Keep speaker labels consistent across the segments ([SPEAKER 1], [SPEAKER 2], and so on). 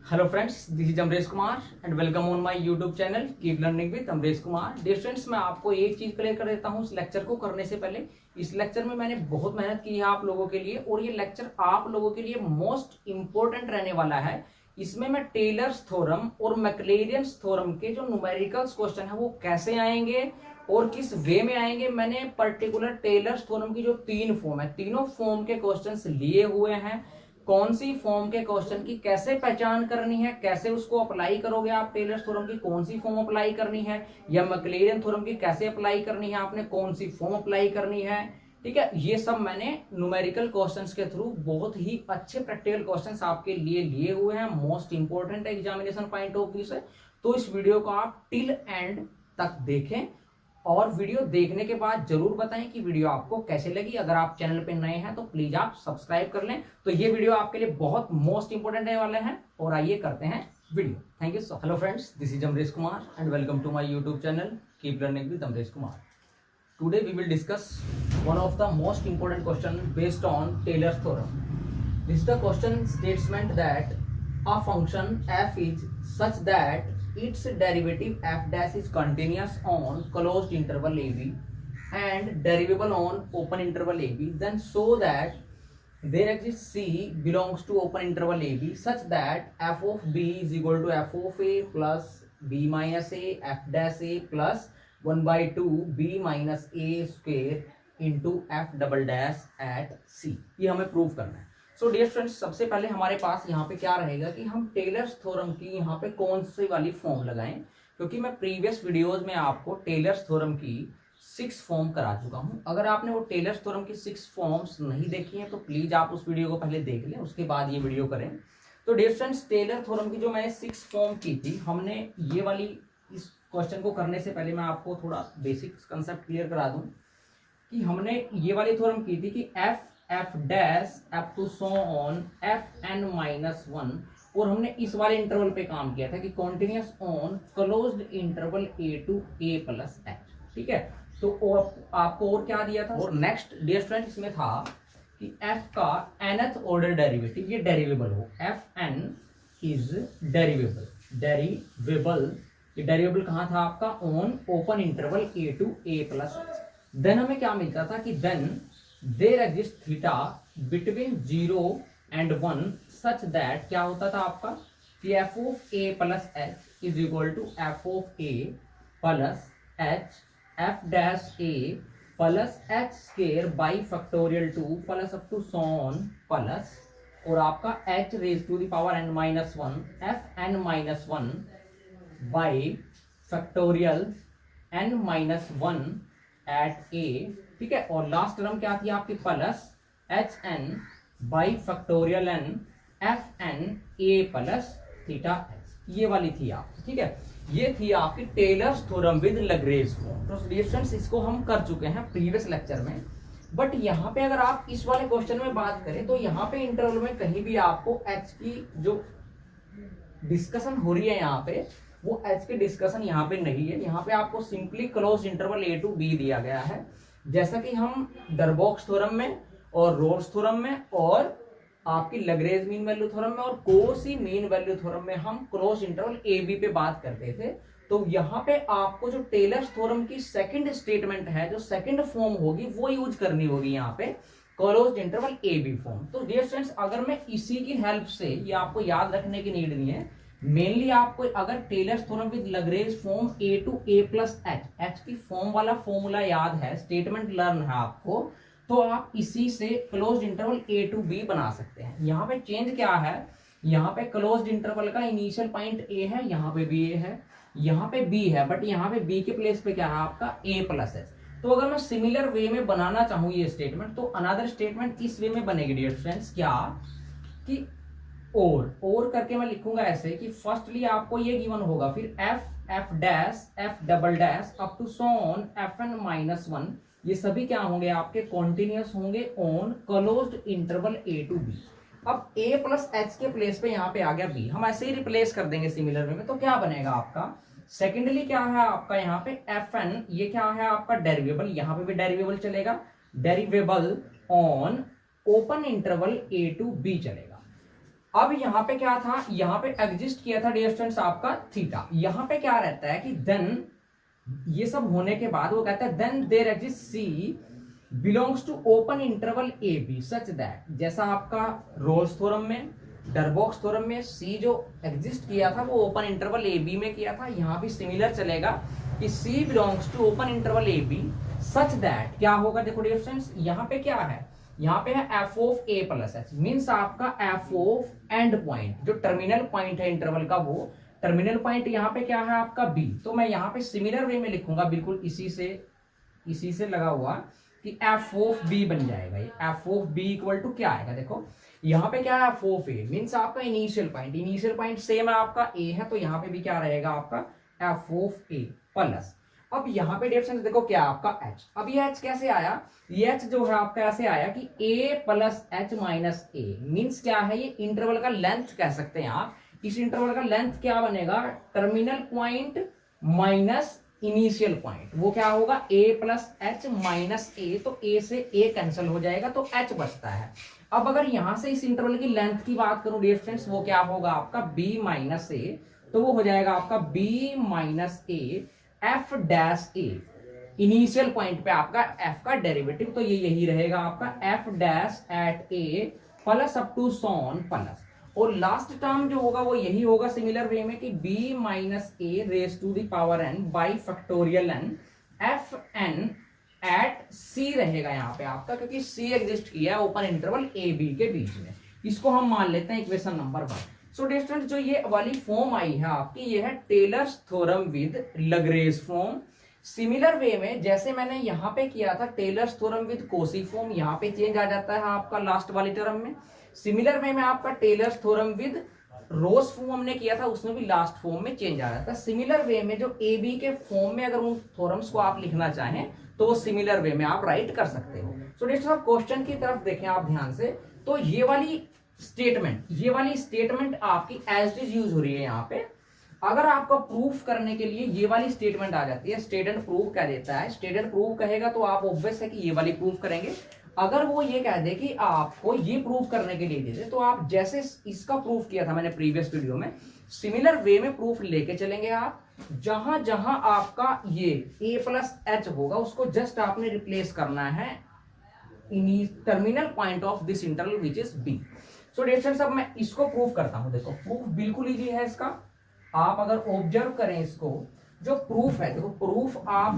[SPEAKER 1] Hello friends, this is Amresh Kumar and welcome on my YouTube channel keep learning with Amresh Kumar. Dear friends, मैं आपको एक चीज clear कर देता हूँ इस लेक्चर को करने से पहले। इस लेक्चर में मैंने बहुत मेहनत की है आप लोगों के लिए और ये लेक्चर आप लोगों के लिए मोस्ट इंपॉर्टेंट रहने वाला है। इसमें मैं टेलर्स थ्योरम और मैक्लेरियंस थ्योरम के जो न्यूमेरिकल्स क्वेश्चन है वो कैसे आएंगे और किस वे में आएंगे, मैंने पर्टिकुलर टेलर्स थ्योरम की जो तीन फॉर्म है, तीनों फॉर्म के क्वेश्चंस लिए हुए हैं। कौन सी फॉर्म के क्वेश्चन की कैसे पहचान करनी है, कैसे उसको अप्लाई करोगे आप, टेलर्स थ्योरम की कौन सी फॉर्म अप्लाई करनी है, या मैक्लेरियन थ्योरम की कैसे अप्लाई करनी है, आपने कौन सी फॉर्म अप्लाई करनी है। ठीक है, ये सब मैंने न्यूमेरिकल क्वेश्चंस के थ्रू बहुत ही अच्छे प्रैक्टिकल क्वेश्चंस आपके लिए लिए हुए हैं, most important examination point of view से। तो इस वीडियो को आप टिल एंड तक देखें और वीडियो देखने के बाद जरूर बताएं कि वीडियो आपको कैसे लगी। अगर आप चैनल पे नए हैं तो प्लीज आप सब्सक्राइब कर लें। तो ये वीडियो आपके लिए बहुत मोस्ट इंपोर्टेंट रहने वाले हैं और आइए करते हैं video. Thank you so. Hello friends, this is Amresh Kumar and welcome to my YouTube channel keep learning with Amresh Kumar. Today we will discuss one of the most important question based on Taylor's theorem. This is the question statement that a function f is such that its derivative f dash is continuous on closed interval ab and derivable on open interval ab, then so that there exists c belongs to open interval ab such that f of b is equal to f of a plus b minus a f dash a plus 1 by 2 b minus a square into f double dash at c। ये हमें prove करना है। सो dear friends, सबसे पहले हमारे पास यहाँ पे क्या रहेगा कि हम टेलर्स थ्योरम की यहाँ पे कौन सी वाली फॉर्म लगाएं, क्योंकि मैं प्रीवियस वीडियोस में आपको टेलर्स थ्योरम की 6 फॉर्म करा चुका हूँ। अगर आपने वो टेलर्स थ्योरम की 6 फॉर्म्स नहीं देखी हैं तो प्लीज आप उस वीडियो को पहले देख लें, उसके बाद ये वीडियो करें। तो डियर फ्रेंड्स, टेलर थ्योरम की जो मैंने 6 फॉर्म की थी, हमने ये वाली, इस क्वेश्चन को करने से पहले मैं आपको थोड़ा बेसिक कंसेप्ट क्लियर करा दूं कि हमने ये वाली थ्योरम की थी कि f dash up to so on fn minus 1, और हमने इस वाले इंटरवल पे काम किया था कि continuous on closed interval a to a plus h। ठीक है, तो और आपको और क्या दिया था, और नेक्स्ट डियर फ्रेंड्स इसमें था कि f का nth ऑर्डर डेरिवेटिव ये डेरिवेबल हो, fn इज डेरिवेबल। ये डेरिवेबल कहाँ था आपका, on open interval a to a plus h। Then हमें क्या मिलता था कि then there exist theta between 0 and 1 such that क्या होता था आपका कि f of a plus h is equal to f of a plus h f dash a plus h square by factorial 2 plus up to so on plus, और आपका h raise to the power n minus 1 f n minus 1 by factorial n minus 1 at a। ठीक है, और last term क्या थी आपकी, plus h n by factorial n f n a plus theta h, ये वाली थी आप। ठीक है, ये थी आपकी Taylor's theorem with Lagrange form. तो फ्रेंड्स, इसको हम कर चुके हैं प्रीवियस लेक्चर में, बट यहाँ पे अगर आप इस वाले क्वेश्चन में बात करें तो यहाँ पे इंटरवल में कहीं भी आपको एच की जो डिस्कशन हो रही है यहाँ पे, वो एच की डिस्कशन यहाँ पे नहीं है। यहाँ पे आपको simply close interval a to b दिया गया है, जैसा कि हम डरबॉक्स थ्योरम में और रोल्स थ्योरम में और आपकी लैग्रेंज मीन वैल्यू थ्योरम में और कोशी मीन वैल्यू थ्योरम में हम क्लोज इंटरवल a b पे बात करते थे। तो यहाँ पे आपको जो टेलर्स थ्योरम की सेकंड स्टेटमेंट है, जो सेकंड फॉर्म होगी, वो यूज करनी होगी यहाँ पे, closed interval a b form. तो डियर फ्रेंड्स, अगर मैं इसी की हेल्प से, ये आपको याद रखने की नीड नहीं है, मेनली आपको अगर Taylor's theorem with Lagrange form a to a plus h की फॉर्म वाला फॉर्मूला याद है, स्टेटमेंट लर्न है आपको, तो आप इसी से closed interval a to b बना सकते हैं। यहाँ पे चेंज क्या है, यहाँ पे क्लोज्ड इंटरवल का इनिशियल पॉइंट a है, यहाँ पे भी a है, यहाँ पे b है, बट यहाँ पे b के प्लेस पे क्या है आपका a प्लस h। तो अगर मैं सिमिलर वे में बनाना चाहूँ ये स्टेटमेंट, तो अनदर स्टेटमेंट इस वे में बनेगी डियर फ्रेंड्स, क्या कि और करके मैं लिखूंगा ऐसे कि फर्स्टली आपको ये गिवन होगा, फिर f dash f double dash up to so on fn minus 1, ये सभी क्या होंगे आपके, कॉन्टिन्यूस होंगे on closed interval a to b। अब a प्लस h के प्लेस पे यहाँ पे आ गया b, हम ऐसे ही रिप्लेस कर देंगे सिमिलर वे में। तो क्या बनेगा आपका, सेकेंडली क्या है आपका यहाँ पे fn, ये क्या है आपका डेरिवेबल, यहाँ पे भी डेरिवेबल चलेगा, derivable on open interval a to b चलेगा। अब यहाँ पे क्या था, यहाँ पे एग्जिस्ट किया था डियर स्टूडेंट्स आपका थीटा। यहाँ पे क्या रहता है कि देन ये सब होने के बाद वो कहता है then there exist c belongs to open interval a b such that, जैसा आपका रोल्स थ्योरम में, डरबॉक्स थ्योरम में सी जो एग्जिस्ट किया था वो ओपन इंटरवल ए बी में किया था, यहाँ भी सिमिलर चलेगा कि c belongs to open interval a b such that क्या होगा। देखो डियर स्टूडेंट्स यहाँ पे क्या है, यहाँ पे है f of a plus H, means आपका एफ ऑफ एंड पॉइंट जो टर्मिनल पॉइंट है इंटरवल का, वो टर्मिनल पॉइंट यहाँ पे क्या है आपका बी। तो मैं यहाँ पे सिमिलर वे में लिखूंगा बिल्कुल इसी से लगा हुआ कि एफ ऑफ बी बन जाएगा। ये f of b equal to क्या आएगा, देखो यहाँ पे क्या है एफ ऑफ ए, मीन्स आपका इनिशियल पॉइंट सेम है आपका ए है, तो यहाँ पे भी क्या रहेगा आपका एफ ऑफ ए प्लस। अब यहाँ पे डिफरेंस देखो क्या आपका h। अब ये h कैसे आया, ये h जो है आपका ऐसे आया कि a plus H minus A, means क्या है, ये इंटरवल का लेंथ कह सकते हैं आप। इस इंटरवल का लेंथ क्या बनेगा, terminal point minus initial point, वो क्या होगा a प्लस एच माइनस ए, तो a से a कैंसिल हो जाएगा तो h बचता है। अब अगर यहां से इस इंटरवल की लेंथ की बात करूं डियर फ्रेंड्स, वो क्या होगा आपका b माइनस ए, तो वो हो जाएगा आपका b minus a f dash A, initial point पे आपका f का डेरिवेटिव, तो ये यही रहेगा आपका f dash at a plus up to so on plus, और लास्ट टर्म जो होगा वो यही होगा सिमिलर वे में कि b minus a raise to the power n by factorial n f n at c रहेगा यहाँ पे आपका, क्योंकि c एग्जिस्ट किया है ओपन इंटरवल ए बी के बीच में। इसको हम मान लेते हैं इक्वेशन नंबर 1। सो डिस्टेंस जो ये वाली फॉर्म आई है आपकी, ये है Taylor's theorem with Lagrange form. Similar way में जैसे मैंने यहाँ पे किया था Taylor's theorem with Cauchy form, यहाँ पे चेंज आ जाता है आपका लास्ट वाली टर्म में। सिमिलर वे में आपका Taylor's theorem with Roche form हमने किया था, उसमें भी लास्ट फॉर्म में चेंज आ जाता है। सिमिलर वे में जो ए बी के फॉर्म में अगर उन थ्योरम्स को आप लिखना चाहें तो वो सिमिलर वे में आप राइट कर सकते हो। सो डिस्टेंस क्वेश्चन की तरफ देखें आप ध्यान से, तो ये वाली स्टेटमेंट आपकी एज इज यूज हो रही है यहाँ पे। अगर आपका प्रूफ करने के लिए ये वाली स्टेटमेंट आ जाती है, स्टेट एंड प्रूफ कह देता है, स्टेट एंड प्रूफ कहेगा तो आप ऑब्वियस है कि ये वाली प्रूफ करेंगे। अगर वो ये कह दे कि आपको ये प्रूफ करने के लिए दे दे, तो आप जैसे इसका प्रूफ किया था मैंने प्रीवियस वीडियो में, सिमिलर वे में प्रूफ लेके चलेंगे आप। जहां जहां आपका ये a प्लस एच होगा उसको जस्ट आपने रिप्लेस करना है in terminal point of this interval which is b। So dear अब मैं इसको प्रूफ करता हूं। देखो प्रूफ बिल्कुल इजी है इसका, आप अगर ऑब्जर्व करें इसको, जो प्रूफ है, देखो प्रूफ आप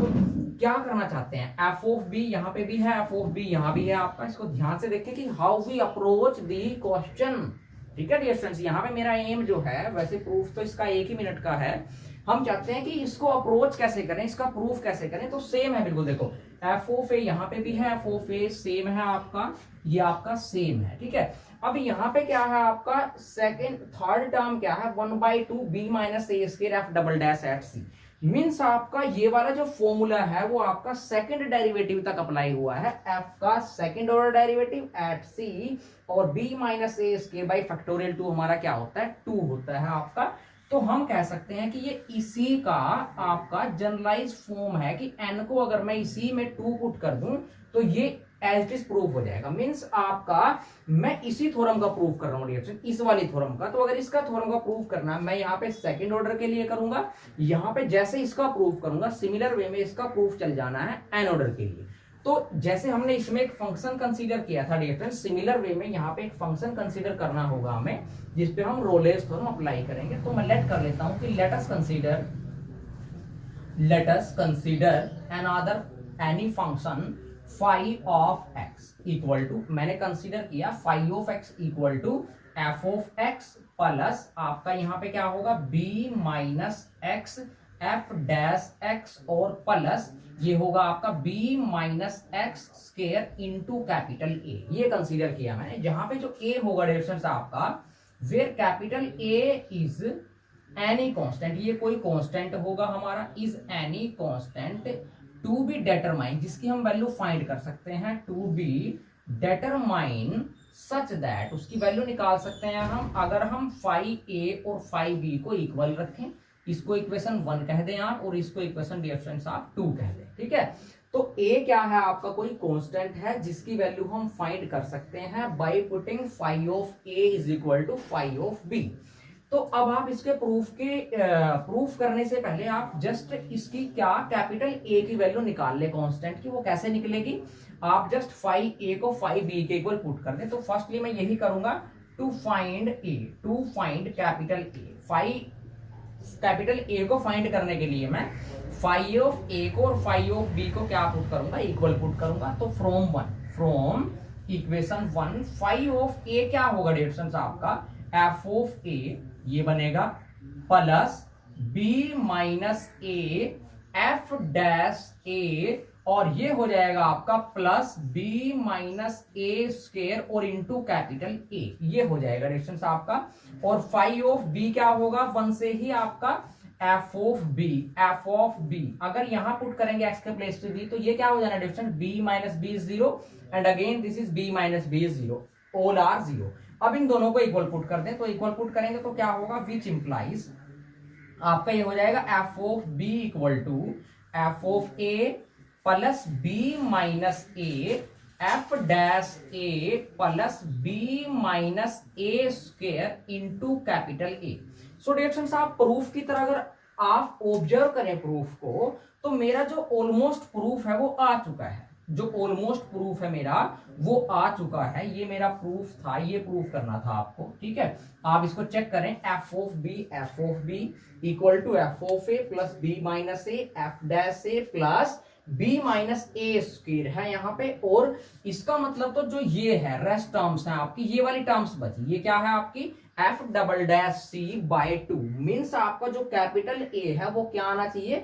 [SPEAKER 1] क्या करना चाहते हैं, एफ ऑफ बी यहाँ पे भी है, एफ ऑफ बी यहाँ भी है आपका। इसको ध्यान से देखें कि how we approach the question. ठीक है डियर फ्रेंड्स, यहाँ पे मेरा एम जो है, वैसे प्रूफ तो इसका 1 ही मिनट का है, हम चाहते हैं कि इसको अप्रोच कैसे करें, इसका प्रूफ कैसे करें। तो सेम है बिल्कुल, देखो एफ ऑफ ए यहाँ पे भी है, एफ ऑफ ए सेम है आपका, ये आपका सेम है। ठीक है, अब यहाँ पे क्या है आपका थर्ड टर्म क्या है, 1/2 b minus a square f double dash at c, means आपका ये वाला जो फॉर्मूला है वो आपका सेकंड डेरिवेटिव तक अप्लाई हुआ है, एफ का सेकंड ऑर्डर डेरिवेटिव एट सी, और b minus a square by factorial 2 हमारा क्या होता है, 2 होता है आपका। तो हम कह सकते हैं कि ये इसी का आपका जनरलाइज फॉर्म है कि n को अगर मैं इसी में 2 पुट कर दूं तो ये एज इट इज प्रूफ हो जाएगा। मींस आपका मैं इसी थ्योरम का प्रूफ कर रहा हूँ रिएक्शन, इस वाली थ्योरम का। तो अगर इसका थ्योरम का प्रूफ करना है, मैं यहाँ पे सेकंड ऑर्डर के लिए करूंगा, यहाँ पे जैसे इसका प्रूफ करूंगा सिमिलर वे में इसका प्रूफ चल जाना है एन ऑर्डर के लिए। तो जैसे हमने इसमें एक फंक्शन कंसीडर किया था डियर, सिमिलर वे में यहाँ पे एक फंक्शन कंसीडर करना होगा हमें, जिसपे हम रोलेस थ्योरम अप्लाई करेंगे। तो मैं लेट कर लेता हूं कि let us consider another any function phi of x equal to, मैंने कंसीडर किया phi of x equal to f of x plus आपका यहाँ पे क्या होगा b minus x f dash x और प्लस ये होगा आपका b minus x square into capital A. ये कंसीडर किया मैंने, जहां पे जो a होगा डिफरेंस आपका, where capital A is any constant, ये कोई कांस्टेंट होगा हमारा, is any constant to be determine, जिसकी हम वैल्यू फाइंड कर सकते हैं, to be determine such that, उसकी वैल्यू निकाल सकते हैं हम अगर हम फाई ए और फाई बी को इक्वल रखें। इसको इक्वेशन 1 कह दें आप और इसको इक्वेशन डिफरेंस आप 2 कह दें। ठीक है, तो a क्या है आपका, कोई कांस्टेंट है जिसकी वैल्यू हम फाइंड कर सकते हैं by putting phi of a is equal to phi of b। तो अब आप इसके प्रूफ करने से पहले आप जस्ट इसकी क्या कैपिटल A की वैल्यू निकाल ले कांस्टेंट की। वो कैसे निकलेगी, आप जस्ट फाई A को फाई B के इक्वल पुट कर दें। तो फर्स्टली मैं यही करूंगा, to find capital A, phi capital A को फाइंड करने के लिए मैं फाई ऑफ A को और फाई ऑफ B को क्या पुट करूंगा, इक्वल पुट करूंगा। तो from equation 1 phi of A क्या होगा डिस्टेंस आपका, एफ ऑफ A ये बनेगा plus B minus A F dash A, और ये हो जाएगा आपका plus B minus A square और इंटू कैपिटल A, ये हो जाएगा डिस्टेंस आपका। और फाई ऑफ B क्या होगा, 1 से ही आपका एफ ऑफ B अगर यहां पुट करेंगे x के प्लेस पे B, तो ये क्या हो जाना distance B minus B is 0 and again this is B minus B is 0, all are 0। अब इन दोनों को इक्वल पुट कर दें, तो इक्वल पुट करेंगे तो क्या होगा, विच इंप्लाइज आपका ये हो जाएगा f of b equal to f of a plus b minus a f dash a plus b minus a square into capital A. So dear आप प्रूफ की तरह अगर आप ऑब्जर्व करें प्रूफ को, तो मेरा जो ऑलमोस्ट प्रूफ है वो आ चुका है, जो ऑलमोस्ट प्रूफ है मेरा वो आ चुका है। ये मेरा प्रूफ था, ये प्रूफ करना था आपको, ठीक है। आप इसको चेक करें, f of b equal to f of a plus b minus a f dash a plus b minus a square है यहाँ पे। और इसका मतलब तो जो ये है रेस्ट टर्म्स है आपकी, ये वाली टर्म्स बची, ये क्या है आपकी f double dash c by 2, means आपका जो कैपिटल ए है वो क्या आना चाहिए,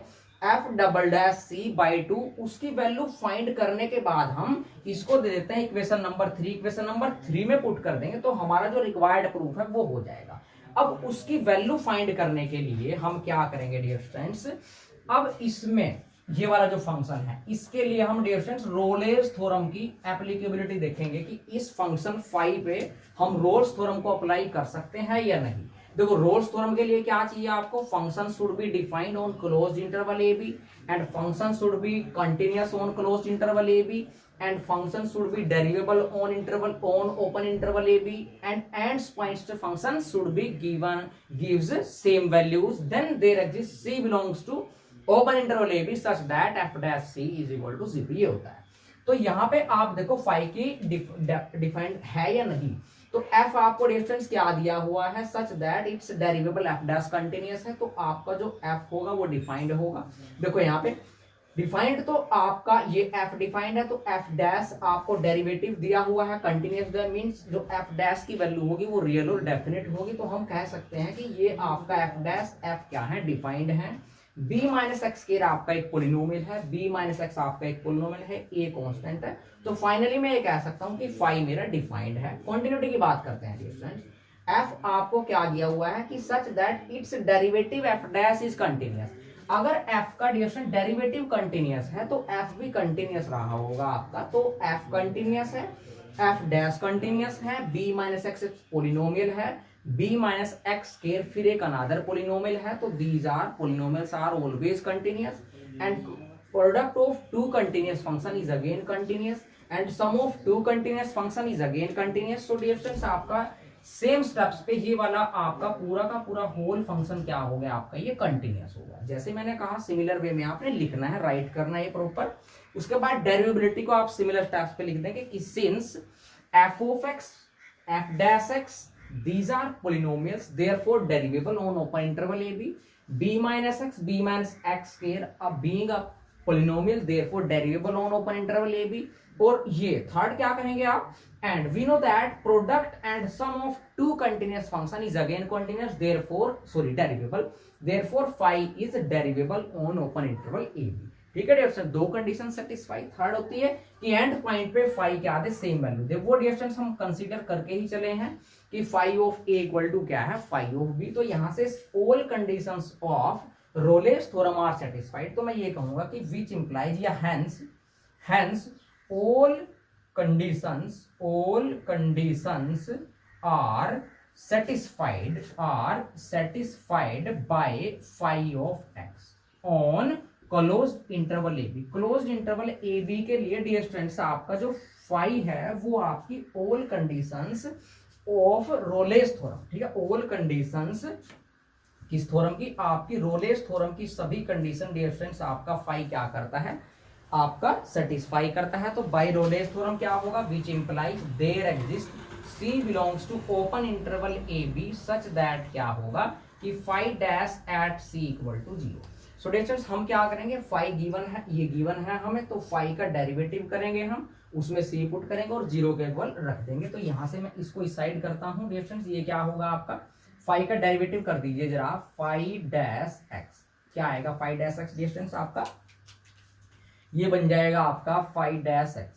[SPEAKER 1] f double dash c by 2। उसकी वैल्यू फाइंड करने के बाद हम इसको दे देते हैं इक्वेशन नंबर 3, इक्वेशन नंबर 3 में पुट कर देंगे तो हमारा जो रिक्वायर्ड प्रूफ है वो हो जाएगा। अब उसकी वैल्यू फाइंड करने के लिए हम क्या करेंगे डियर स्टूडेंट्स, अब इसमें ये वाला जो फंक्शन है इसके लिए हम डियर स्टूडेंट्स रोलेस थ्योरम की एप्लीकेबिलिटी देखेंगे कि इस फंक्शन फाई पे हम रोल्स थ्योरम को अप्लाई कर सकते हैं या नहीं। देखो रोल्स थ्योरम के लिए क्या चाहिए आपको, function should be defined on closed interval a b and function should be continuous on closed interval a b and function should be derivable on interval on open interval a b and ends points to function should be gives same values, then there exist c belongs to open interval a b such that f dash c is equal to 0, ये होता है। तो यहाँ पे आप देखो phi की defined है या नहीं, तो f आपको डिस्टेंस क्या दिया हुआ है, such that it's derivable f dash continuous है, तो आपका जो f होगा वो डिफाइंड होगा। देखो यहाँ पे डिफाइंड तो आपका ये f डिफाइंड है, तो f डैश आपको डेरिवेटिव दिया हुआ है कंटिन्यूअस, मींस जो f डैश की वैल्यू होगी वो रियल और डेफिनेट होगी। तो हम कह सकते हैं कि ये आपका f डैश f क्या है, डिफाइंड है। b माइनस एक्स केयर आपका एक पोलिनोमियल है, b माइनस एक्स आपका एक पोलिनोमियल है, a कांस्टेंट है। तो फाइनली मैं ये कह सकता हूं कि फाई मेरा डिफाइंड है। कंटिन्यूटी की बात करते हैं डियर फ्रेंड्स, f आपको क्या दिया हुआ है कि सच that it's derivative f dash is continuous. अगर f का डियर फ्रेंड डेरिवेटिव कंटिन्यूअस है तो f भी कंटिन्यूअस रहा होगा आपका, तो f कंटिन्यूअस है, f डैश कंटिन्यूअस है, b माइनस एक्स पोलिनोमियल है, b माइनस एक्स स्क्वायर फिर एक अनदर पोलिनोमियल है। तो these are polynomials are always continuous and product of two continuous function is again continuous and sum of two continuous function is again continuous. So dear friends आपका same steps पे ये वाला आपका पूरा का पूरा होल फंक्शन क्या हो गया आपका, ये कंटिन्यूअस होगा। जैसे मैंने कहा सिमिलर वे में आपने लिखना है, राइट करना है प्रॉपर। उसके बाद डेरिवेबिलिटी को आप सिमिलर स्टेप्स पे लिख देंगे कि since f of x f dash x these are polynomials therefore derivable on open interval a b minus x square being a polynomial therefore derivable on open interval a b। और ये third क्या कहेंगे आप, and we know that product and sum of two continuous function is again continuous derivable therefore phi is derivable on open interval a b. ठीक है dear, दो condition satisfy. Third होती है कि एंड पॉइंट पे फाई क्या दे, same value दे। वो dear हम कंसीडर करके ही चले हैं कि phi of a equal to क्या है, फाई ऑफ बी। तो यहां से all conditions of Rolle's theorem are satisfied. तो मैं ये कहूंगा कि विच इंप्लाइज या hence all conditions are satisfied by phi of x on closed interval a b. Closed interval a b के लिए डियर स्टूडेंट्स आपका जो फाई है वो आपकी all conditions of Rolle's theorem, ठीक है, ऑल कंडीशंस किस थ्योरम की, आपकी रोलेस थ्योरम की सभी कंडीशन डियर फ्रेंड्स आपका फाई क्या करता है, आपका सेटिस्फाई करता है। तो बाय रोलेस थ्योरम क्या होगा, which implies there exist C belongs to open interval AB such that क्या होगा कि phi dash at C equal to 0। So dears हम क्या करेंगे, फाई गिवन है, ये गिवन है हमें, तो फाई का डेरिवेटिव करेंगे हम, उसमें C पुट करेंगे और 0 के इक्वल रख देंगे। तो यहां से मैं इसको इस साइड करता हूं डियर्स, ये क्या होगा आपका फाई का डेरिवेटिव कर दीजिए जरा, फाई डैश एक्स क्या आएगा, फाई डैश एक्स डियर्स आपका ये बन जाएगा आपका phi dash x,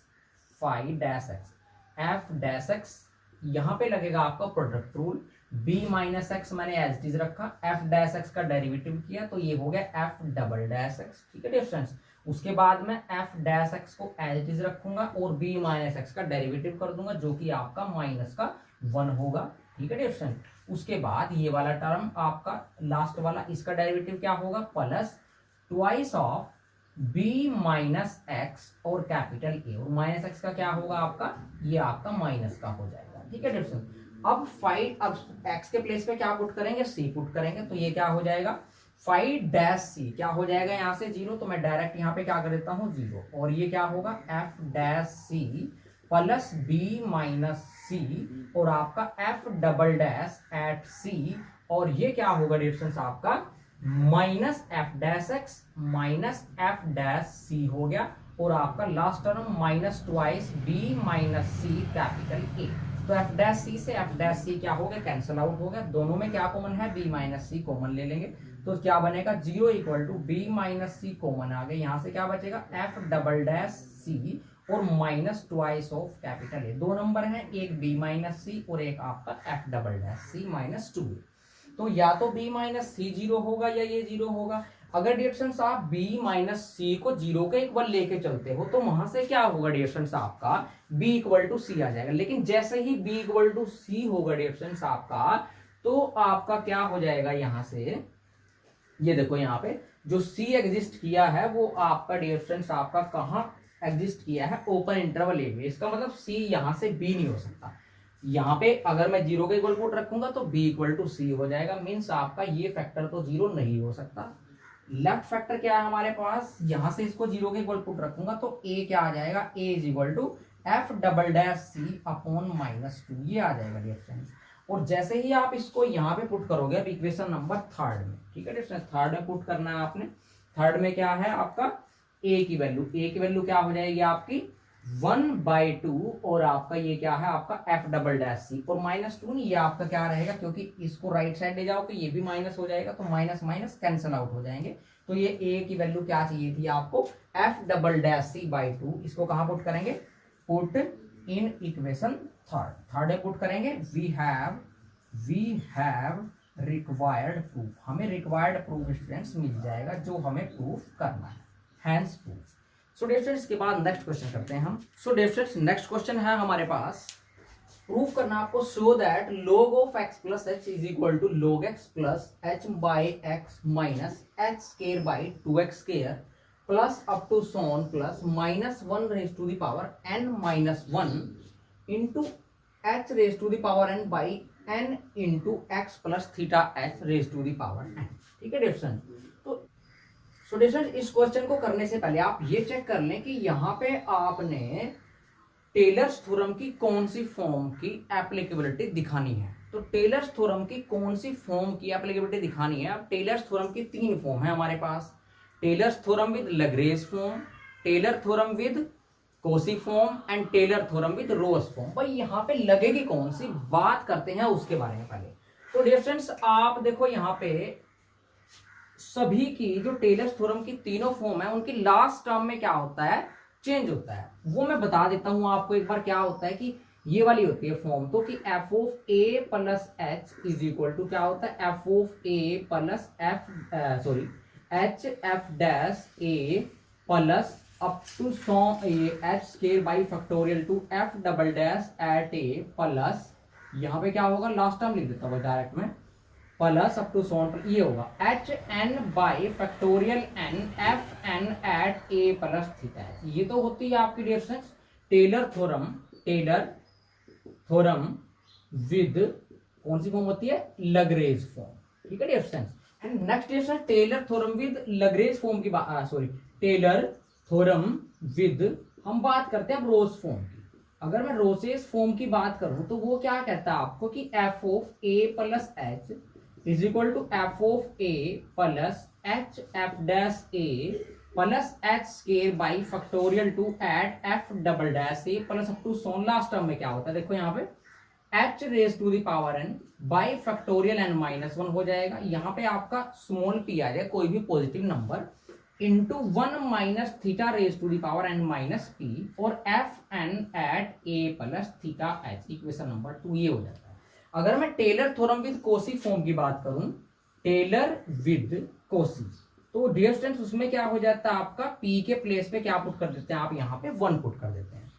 [SPEAKER 1] phi dash x f dash x, यहां पे लगेगा आपका product rule, b minus x मैंने एज इट इज रखा, f डैश एक्स का डेरिवेटिव किया तो ये हो गया f डबल डैश एक्स, ठीक है डिफरेंस। उसके बाद मैं f डैश एक्स को एज इट इज रखूंगा और b माइनस एक्स का डेरिवेटिव कर दूंगा जो कि आपका माइनस का 1 होगा, ठीक है डिफरेंस। उसके बाद ये वाला टर्म आपका लास्ट वाला, इसका डेरिवेटिव क्या होगा, plus twice of b minus x और कैपिटल ए, और माइनस एक्स का क्या होगा आपका, ये आपका माइनस का हो जाएगा, ठीक है डिफरेंस। अब फाइव, अब x के प्लेस पे क्या पुट करेंगे, c पुट करेंगे, तो ये क्या हो जाएगा, फाइव डैश c क्या हो जाएगा यहाँ से 0, तो मैं डायरेक्ट यहाँ पे क्या कर देता हूँ 0, और ये क्या होगा f dash c plus b minus c और आपका f double dash at c, और ये क्या होगा डिफरेंस आपका minus f dash x minus f dash c हो गया, और आपका last term minus twice b minus c capital A. तो एफ डैश सी से एफ डैश सी क्या हो गया, कैंसिल आउट हो गया, दोनों में क्या कॉमन है, बी माइनस सी कॉमन ले लेंगे, तो क्या बनेगा 0 equal to b minus c common आ गया, यहाँ से क्या बचेगा एफ डबल डैश सी और minus twice of capital A, दो नंबर है, एक बी माइनस सी और एक आपका एफ डबल डैश सी माइनस 2। तो या तो b माइनस सी 0 होगा या ये 0 होगा। अगर डियर्स आप b माइनस सी को 0 के इक्वल लेके चलते हो तो वहां से क्या होगा डियर्स आपका b इक्वल टू सी आ जाएगा, लेकिन जैसे ही b इक्वल टू सी होगा डियर्स आपका, तो आपका क्या हो जाएगा, यहां से ये देखो यहाँ पे जो c एग्जिस्ट किया है वो आपका डियर्स आपका कहाँ एग्जिस्ट किया है, ओपन इंटरवल ए में, इसका मतलब c यहां से b नहीं हो सकता। यहाँ पे अगर मैं 0 के इक्वल पुट रखूंगा तो b इक्वल टू सी हो जाएगा, मीन्स आपका ये फैक्टर तो 0 नहीं हो सकता। लेफ्ट फैक्टर क्या है हमारे पास, यहां से इसको 0 के इक्वल पुट रखूंगा तो a क्या आ जाएगा, a is equal to f double dash c upon minus 2, ये आ जाएगा डियर फ्रेंड्स। और जैसे ही आप इसको यहाँ पे पुट करोगे अब इक्वेशन नंबर 3 में, ठीक है डियर फ्रेंड्स, 3 में पुट करना है आपने। 3 में क्या है आपका a की वैल्यू क्या हो जाएगी आपकी 1/2, और आपका ये क्या है आपका f डबल डैश सी, और माइनस 2 नहीं, ये आपका क्या रहेगा, क्योंकि इसको राइट साइड ले जाओ तो ये भी माइनस हो जाएगा, तो माइनस माइनस कैंसिल आउट हो जाएंगे। तो ये a की वैल्यू क्या चाहिए थी आपको, f double dash c by 2, इसको कहाँ पुट करेंगे, पुट इन इक्वेशन 3 में पुट करेंगे। वी हैव रिक्वायर्ड प्रूफ, हमें रिक्वायर्ड प्रूफ स्टूडेंट्स मिल जाएगा जो हमें प्रूफ करना है, hence proof. So dear friends, के बाद नेक्स्ट क्वेश्चन करते हैं हम। So dear friends, next question है हमारे पास, प्रूफ करना आपको, show that log of x plus h is equal to log x plus h by x minus h square by 2x square plus up to so on plus minus 1 raise to the power n minus 1 into h raise to the power n by n into x plus theta h raise to the power n, ठीक है dear friends. So dear, इस question को करने से पहले आप ये check कर लें कि यहाँ पे आपने टेलर्स थ्योरम की कौन सी फॉर्म की एप्लीकेबिलिटी दिखानी है। तो टेलर्स थ्योरम की कौन सी फॉर्म की एप्लीकेबिलिटी दिखानी है, अब टेलर्स थ्योरम की 3 फॉर्म है हमारे पास, Taylor's theorem with Lagrange form, Taylor theorem with Cauchy form and Taylor theorem with Rolle's form. भाई यहाँ पे लगेगी कौन सी, बात करते हैं उसके बारे में पहले। तो डियर फ्रेंड्स, आप देखो यहाँ पे सभी की जो टेलर्स थ्योरम की तीनों फॉर्म है उनकी लास्ट टर्म में क्या होता है, चेंज होता है, वो मैं बता देता हूं आपको एक बार। क्या होता है कि ये वाली होती है फॉर्म, तो कि f of a plus h is equal to क्या होता है, f of a plus h f dash a plus up to so h square by factorial two f double dash at a plus, यहाँ पे क्या होगा, last term लिख देता हूँ डायरेक्ट में, प्लस अप टू सोन, ये होगा h n by factorial n f n at a plus theta. ये तो होती है आपकी dear friends Taylor theorem, Taylor theorem with कौन सी फॉर्म होती है, लैग्रेंज फॉर्म। ठीक है dear friends. And next dear friends Taylor theorem with Lagrange form की बात, सॉरी टेलर थ्योरम विद हम बात करते हैं अब रोज फॉर्म की। अगर मैं रोसेस फॉर्म की बात करूं तो वो क्या कहता है आपको कि f of a plus h is equal to f of a plus h f dash a plus h square by factorial two at f double dash a plus up to so on. Last term में क्या होता है देखो यहाँ पे h raise to the power n by factorial n minus one हो जाएगा। यहाँ पे आपका स्मॉल पी आ जाएगा कोई भी positive number into one minus theta raise to the power n minus p और f n at a plus theta h equation number 2 ये हो जाता है। अगर मैं Taylor theorem with Cauchy form की बात करूं, टेलर विद कोसी, तो डियर स्टूडेंट्स उसमें क्या हो जाता है आपका पी के प्लेस पे क्या पुट कर देते हैं आप, यहाँ पे 1 पुट कर देते हैं।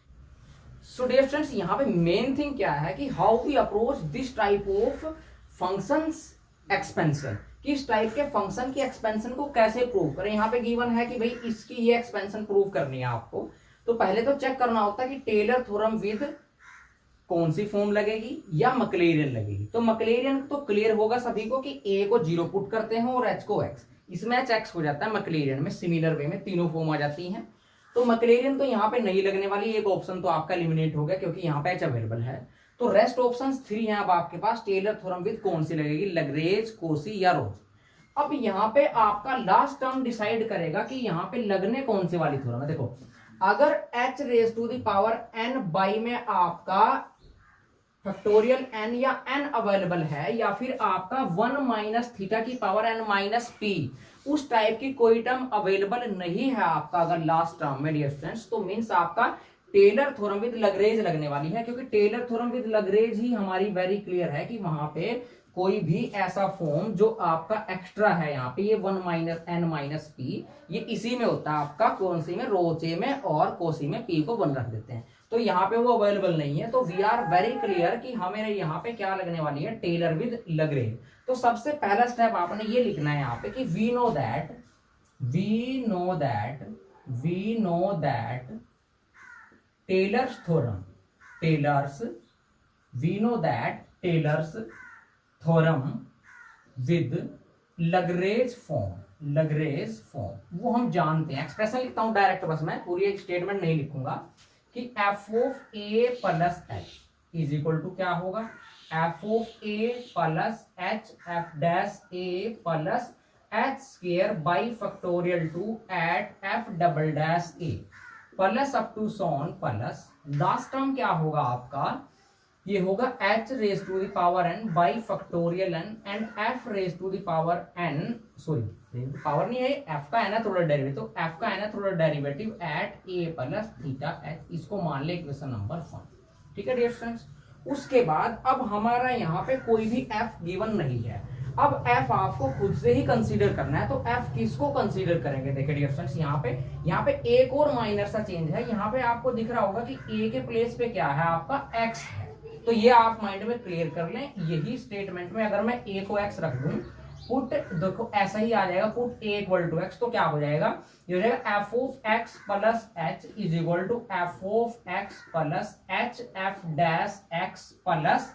[SPEAKER 1] सो डियर स्टूडेंट्स यहाँ पे मेन थिंग क्या है कि how we approach this type of functions expansion, किस टाइप के फंक्शन की एक्सपेंशन को कैसे प्रूव करें। यहाँ पे गिवन है कि भाई इसकी ये एक्सपेंशन प्रूव करनी है आपको, तो पहले तो चेक करना होता है कि टेलर थ्योरम विद कौन सी फॉर्म लगेगी या मैक्लेरियन लगेगी। तो मैक्लेरियन तो क्लियर होगा सभी को कि ए को 0 पुट करते हैं और एच को एक्स, इसमें एच एक्स हो जाता है मैक्लेरियन में, सिमिलर वे में तीनों फॉर्म आ जाती हैं। तो मैक्लेरियन तो यहाँ पे नहीं लगने वाली, एक ऑप्शन तो आपका एलिमिनेट हो गया क्योंकि यहाँ पे एच अवेलेबल है। तो रेस्ट ऑप्शन 3 हैं अब आपके पास, टेलर थ्योरम विद कौन सी लगेगी, लैग्रेंज, कोसी या रोज। अब यहाँ पे आपका लास्ट टर्म डिसाइड करेगा कि यहाँ पे लगने कौन से वाली थ्योरम है। देखो अगर h raise to the power n by में आपका फैक्टोरियल एन या एन अवेलेबल है या फिर आपका 1 माइनस थीटा की पावर एन माइनस पी, उस टाइप की कोई टर्म अवेलेबल नहीं है आपका अगर लास्ट टर्म में डियर स्टूडेंट्स, तो मींस आपका टेलर थ्योरम विद लैग्रेंज लगने वाली है। क्योंकि टेलर थ्योरम विद लैग्रेंज ही हमारी वेरी क्लियर है कि वहां पे कोई भी ऐसा फॉर्म जो आपका एक्स्ट्रा है यहाँ पे ये 1 माइनस एन माइनस पी, ये इसी में होता है आपका कौन सी में, रोचे में और कोसी में पी को 1 रख देते हैं, तो यहाँ पे वो अवेलेबल नहीं है। तो वी आर वेरी क्लियर कि हमें यहाँ पे क्या लगने वाली है, टेलर विद लैग्रेंज। तो सबसे पहला स्टेप आपने ये लिखना है यहाँ पे कि we know that Taylor's theorem, we know that Taylor's theorem with Lagrange form वो हम जानते हैं। एक्सप्रेशन लिखता हूं डायरेक्ट, बस मैं पूरी एक स्टेटमेंट नहीं लिखूंगा कि f of a plus h is equal to क्या होगा, f of a plus h f dash a plus h square by factorial two at f double dash a plus up to so on plus last term क्या होगा आपका, ये होगा h raise to the power n by factorial n and f raise to the power n, sorry power नहीं है, f का nth order derivative, तो f का nth order derivative eight a plus theta h, इसको मान ले equation number 1। ठीक है डियर फ्रेंड्स। उसके बाद अब हमारा यहाँ पे कोई भी f गिवन नहीं है, अब f आपको खुद से ही कंसीडर करना है। तो f किसको कंसीडर करेंगे, देखिए डियर फ्रेंड्स यहाँ पे एक और माइनर सा चेंज है। यहाँ पे आपको दिख रहा होगा कि a के प्लेस पे क्या है आपका x है, तो ये आप माइंड में क्लियर कर लें। यही स्टेटमेंट में अगर मैं a को x रख दूं, पुट देखो ऐसा ही आ जाएगा, put a equal to x, तो क्या हो जाएगा, ये हो जाएगा f of x plus h is equal to f of x plus h f dash x plus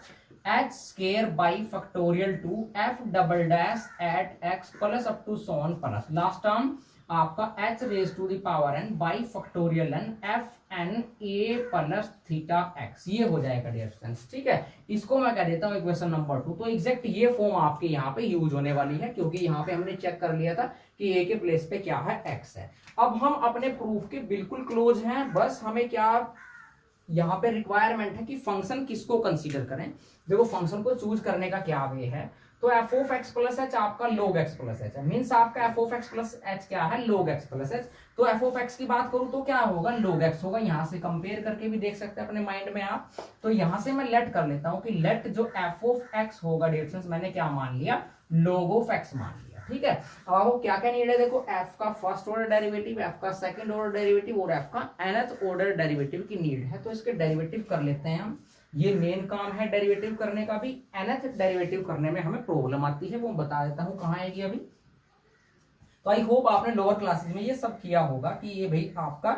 [SPEAKER 1] h square by factorial two f double dash at x plus up to so on plus last term आपका h raise to the power n by factorial n f n a plus theta x, ये हो जाएगा dear friends. ठीक है, इसको मैं कह देता हूँ इक्वेशन नंबर 2। तो एग्जैक्ट ये फॉर्म आपके यहाँ पे यूज होने वाली है क्योंकि यहाँ पे हमने चेक कर लिया था कि a के प्लेस पे क्या है, x है। अब हम अपने प्रूफ के बिल्कुल क्लोज हैं, बस हमें क्या यहाँ पे रिक्वायरमेंट है कि फंक्शन किसको कंसीडर करें। देखो फंक्शन को चूज करने का क्या वे है, तो F of x plus H आपका log x प्लस एच है, मीन्स आपका F of x plus H क्या है, log x प्लस एच। तो एफ ऑफ एक्स की बात करूं तो क्या होगा, log x होगा। यहाँ से कंपेयर करके भी देख सकते हैं अपने माइंड में आप। तो यहाँ से मैं लेट कर लेता हूँ कि लेट जो एफ ऑफ एक्स होगा डियर फ्रेंड्स, मैंने क्या मान लिया, log ऑफ एक्स मान लिया। ठीक है, अब आपको क्या क्या नीड है, देखो f का फर्स्ट ऑर्डर डेरिवेटिव, f का सेकंड ऑर्डर डेरिवेटिव और f का nth ऑर्डर डेरिवेटिव की नीड है। तो इसके डेरिवेटिव कर लेते हैं हम। ये मेन काम है डेरिवेटिव करने का भी। nth डेरिवेटिव करने में हमें प्रॉब्लम आती है, वो बता देता हूं कहाँ आएगी अभी। तो आई होप आपने लोअर क्लासेस में ये सब किया होगा कि ये भाई आपका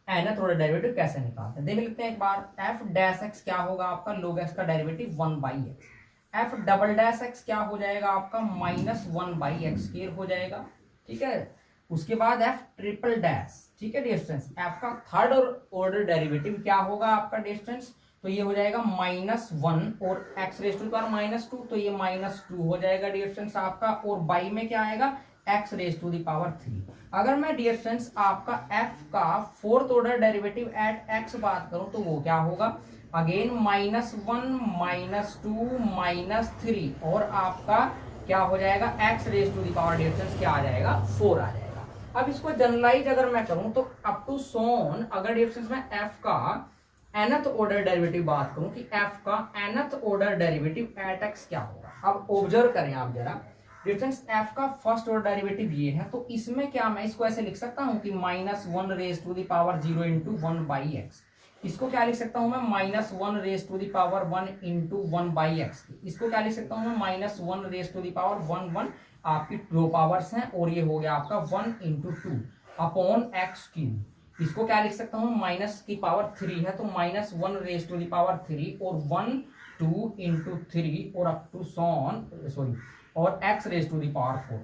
[SPEAKER 1] nth ऑर्डर डेरिवेटिव कैसे निकालते हैं। देख लेते हैं एक बार। f डैश x क्या होगा आपका, log x का derivative 1/x। f double dash x क्या हो जाएगा आपका, -1/x स्क्वायर हो जाएगा, ठीक है। उसके बाद f ट्रिपल डैश, ठीक है डिस्टेंस, f का थर्ड ऑर्डर डेरिवेटिव क्या होगा आपका डिस्टेंस, तो ये हो जाएगा -1 और x रेज टू पावर -2, तो ये -2 हो जाएगा डिस्टेंस आपका। और बाई में क्या आएगा, x raise to the power 3। अगर मैं डियर फ्रेंड्स आपका f का fourth order derivative at x बात करूं तो वो क्या होगा, अगेन -1 -2 -3 और आपका क्या हो जाएगा, x raise to the power dear friends क्या आ जाएगा, 4 आ जाएगा। अब इसको जनरलाइज अगर मैं करूं तो अप टू सोन, अगर डियर फ्रेंड्स मैं f का nth ऑर्डर डेरिवेटिव बात करूं कि f का nth order derivative at x क्या होगा। अब ऑब्जर्व करें आप जरा, डिफरेंस f का फर्स्ट ऑर्डर डेरिवेटिव ये है, तो इसमें क्या मैं इसको ऐसे लिख सकता हूं कि -1 raise to the power 0 into 1/x। इसको क्या लिख सकता हूं मैं, -1 raise to the power 1 into 1/x। इसको क्या लिख सकता हूं मैं, -1 रेज टू द पावर 1 आपकी दो पावर्स हैं, और ये हो गया आपका 1 इंटू 2 अपॉन एक्स क्यूब। इसको क्या लिख सकता हूं, माइनस की पावर 3 है तो -1 रेज टू द पावर 3 और 1 2 इंटू 3 और अप टू सॉन सॉरी और x raise to the power 4।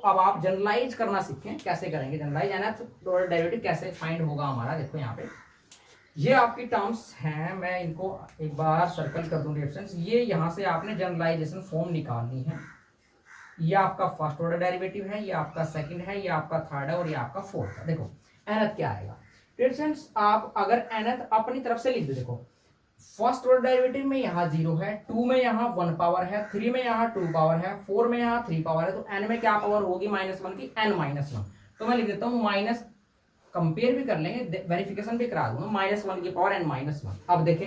[SPEAKER 1] अब आप जनरलाइज करना सीखें, कैसे करेंगे जनरलाइज, nth ऑर्डर डेरिवेटिव कैसे फाइंड होगा हमारा। देखो यहाँ पे ये आपकी टर्म्स हैं, मैं इनको एक बार सर्कल कर दूं डिफरेंस। ये यहाँ से आपने जनरलाइजेशन फॉर्म निकालनी है। ये आपका फर्स्ट ऑर्डर डेरिवेटिव है, ये आपका सेकंड है, ये आपका थर्ड है और ये आपका फोर्थ है। देखो nth क्या आएगा डिफरेंस, आप अगर nth अपनी तरफ से लिख दो। देखो फर्स्ट ऑर्डर डेरिवेटिव में यहाँ 0 है, 2 में यहाँ 1 पावर है, 3 में यहाँ 2 पावर है, 4 में यहाँ 3 पावर है, तो n में क्या पावर होगी, -1 की, n-1। तो मैं लिख देता हूँ माइनस, कंपेयर भी कर लेंगे, वेरिफिकेशन भी करा दूंगा, -1 की पावर n-1। अब देखें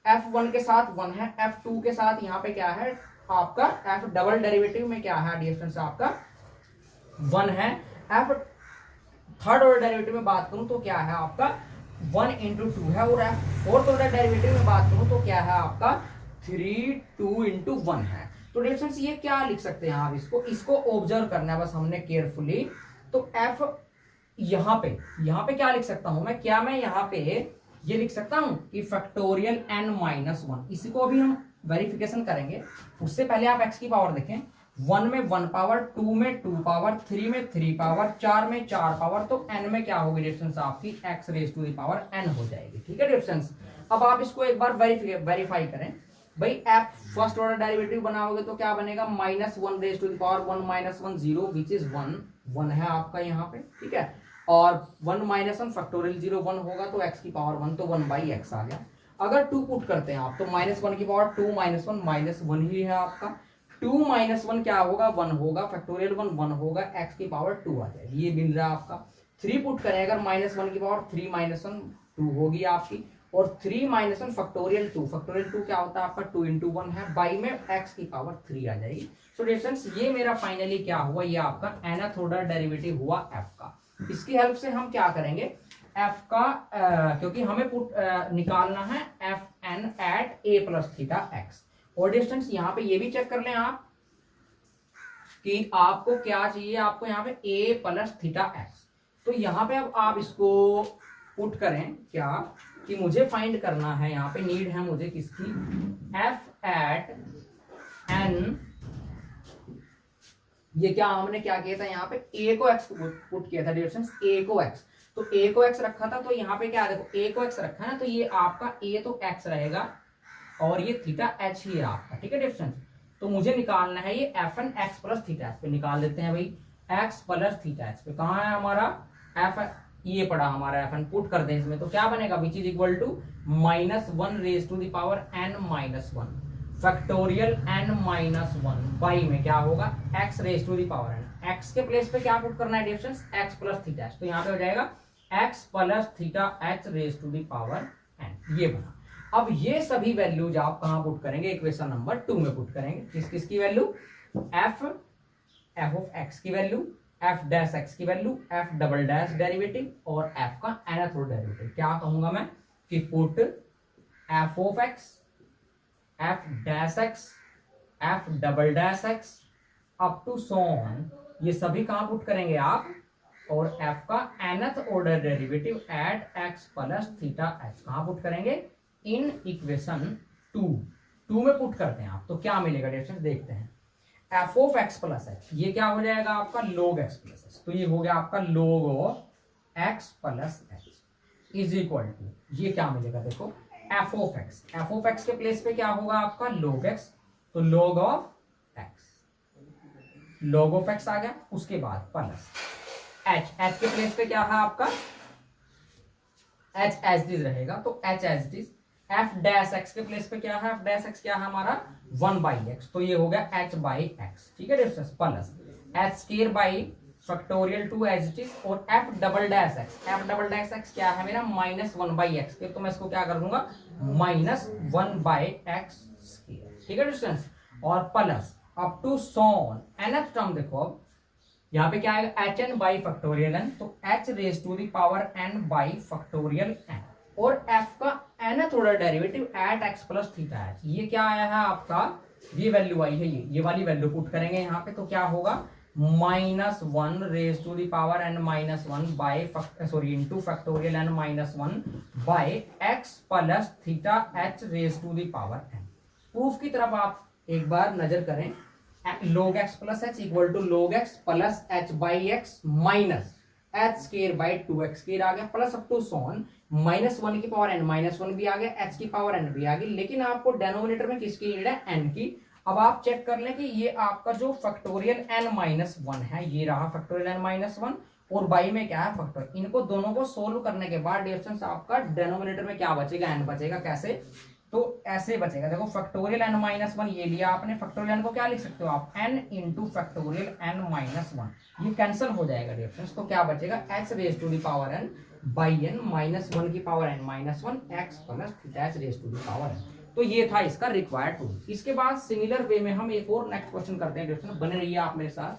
[SPEAKER 1] f1 के साथ 1 है, f2 के साथ यहाँ पे क्या है आपका, f डबल डेरिवेटिव में क्या है डिफरेंस आपका 1 है। f थर्ड ऑर्डर डेरिवेटिव में बात करूं तो क्या है आपका 1 इंटू 2 है, और फोर्थ ऑर्डर डेरिवेटिव में बात करूं तो क्या है आपका 3 2 इंटू 1 है। तो डिफरेंस ये क्या लिख सकते हैं आप, इसको ऑब्जर्व करना है बस हमने केयरफुली। तो f यहाँ पे क्या लिख सकता हूं मैं, क्या मैं यहाँ पे ये लिख सकता हूं कि फैक्टोरियल n-1। इसी को अभी हम वेरिफिकेशन करेंगे, उससे पहले आप x की पावर देखें। 1 में 1 पावर, 2 में 2 पावर, 3 में 3 पावर, 4 में 4 पावर, तो n में क्या होगी डिफरेंस आपकी x raise to the power n हो जाएगी, ठीक है डिफरेंस। अब आप इसको एक बार वेरीफाई करें भाई, f फर्स्ट ऑर्डर डेरिवेटिव बनाओगे तो क्या बनेगा, -1 raise to the power 1 -1 0 which is 1 है आपका यहाँ पे, ठीक है। और 1 -1 फैक्टोरियल 0 1 होगा तो x की पावर 1, तो 1/x आ गया। अगर 2 पुट करते हैं आप तो -1 की पावर 2 -1 -1 ही है आपका। 2 -1 क्या होगा, 1 होगा, फैक्टोरियल 1 होगा, x की पावर 2 आ जाएगी, ये मिल रहा है आपका। 3 पुट करें अगर -1 की पावर 3 -1 2 होगी आपकी, और 3 -1 फैक्टोरियल 2 क्या होता है आपका 2 इंटू 1 है, बाई में x की पावर 3 आ जाएगी। सो डिफरेंस ये मेरा फाइनली क्या हुआ, ये आपका nth ऑर्डर डेरिवेटिव हुआ f का। इसकी हेल्प से हम क्या करेंगे, f का क्योंकि हमें निकालना है fn at a plus theta x। और डिस्टेंस यहाँ पे ये भी चेक कर लें आप कि आपको क्या चाहिए, आपको यहाँ पे a प्लस थीटा x। तो यहाँ पे अब आप इसको पुट करें क्या, कि मुझे फाइंड करना है, यहाँ पे नीड है मुझे किसकी, f एट n। ये क्या हमने क्या किया था, यहाँ पे a को x पुट किया था डिस्टेंस, a को x, तो a को x रखा था, तो यहाँ पे क्या देखो a को x रखा है ना, तो ये आपका a तो x रहेगा और ये थीटा h ही है आपका, ठीक है डिफरेंस। तो मुझे निकालना है ये fn x plus theta h पे निकाल देते हैं भाई, x प्लस थीटा h पे कहाँ है हमारा f, ये पड़ा हमारा fn, पुट कर दें इसमें तो क्या बनेगा, which is equal to -1 raise to the power n-1 factorial n-1 by में क्या होगा x raise to the power n। x के प्लेस पे क्या पुट करना है difference, x plus theta h, तो यहाँ पे हो जाएगा x plus theta h raise to the power n, ये बना। अब ये सभी वैल्यूज आप कहां पुट करेंगे, इक्वेशन नंबर 2 में पुट करेंगे। किस किस की वैल्यू, f ऑफ x की वैल्यू, f डैश x की value, f double dash derivative और f का nth ऑर्डर डेरिवेटिव। क्या कहूंगा मैं कि put f of x f dash x, f double dash x up to so on, ये सभी कहां पुट करेंगे आप, और एफ का nth order derivative eight x plus theta H कहां पुट करेंगे, इन इक्वेशन 2 में पुट करते हैं आप, तो क्या मिलेगा डिफरेंस देखते हैं। F of x plus H, ये क्या हो जाएगा आपका log एक्स प्लस एच, तो ये हो गया आपका log of x plus h is equal to, ये क्या मिलेगा देखो, f of x, f of x के प्लेस पे क्या होगा आपका log एक्स, तो log of x, log of x आ गया, उसके बाद प्लस एच, एच के प्लेस पे क्या है आपका एच एज दिस रहेगा, तो h as this, f dash x के प्लेस पे क्या है, एफ डैश एक्स क्या है हमारा 1/x, तो ये हो गया h बाई एक्स, ठीक है difference, plus h square by factorial 2 as it is, और f double dash x, f double dash x क्या है मेरा -1/x, तो मैं इसको क्या कर दूंगा -1/x स्क्वायर, ठीक है डिफरेंस, और plus up to so on nth term देखो, अब यहाँ पे क्या आएगा hn बाई फैक्टोरियल n, तो h raise to the power n by factorial n, और f का nth order derivative at x plus theta h, ये क्या आया है आपका, ये वैल्यू आई है, ये वाली वैल्यू पुट करेंगे यहाँ पे, तो क्या होगा -1 raise to the power n -1 by sorry into factorial n -1 by x plus theta h raise to the power n। Proof की तरफ आप एक बार नजर करें, log x plus h equal to log x plus h by x minus h square by 2x square आ गया, plus up to सोन -1 की पावर n -1 भी आ गया, h की पावर n भी आ गई, लेकिन आपको डेनोमिनेटर में किसकी नीड है, n की। अब आप चेक कर लें कि ये आपका जो फैक्टोरियल n -1 है, ये रहा फैक्टोरियल n -1, और बाई में क्या है फैक्टोरियल, इनको दोनों को सोल्व करने के बाद डिफरेंस आपका डेनोमिनेटर में क्या बचेगा, n बचेगा, कैसे, तो ऐसे बचेगा, देखो फैक्टोरियल n -1 ये लिया आपने, फैक्टोरियल n को क्या लिख सकते हो आप, n इंटू फैक्टोरियल n -1, ये कैंसिल हो जाएगा डिफरेंस, तो क्या बचेगा h raise to the power n by n -1 की power n -1 x plus theta h raise to the power n। तो ये था इसका रिक्वायर्ड टूल। इसके बाद सिमिलर वे में हम एक और नेक्स्ट क्वेश्चन करते हैं डिफरेंस, बने रहिए आप मेरे साथ।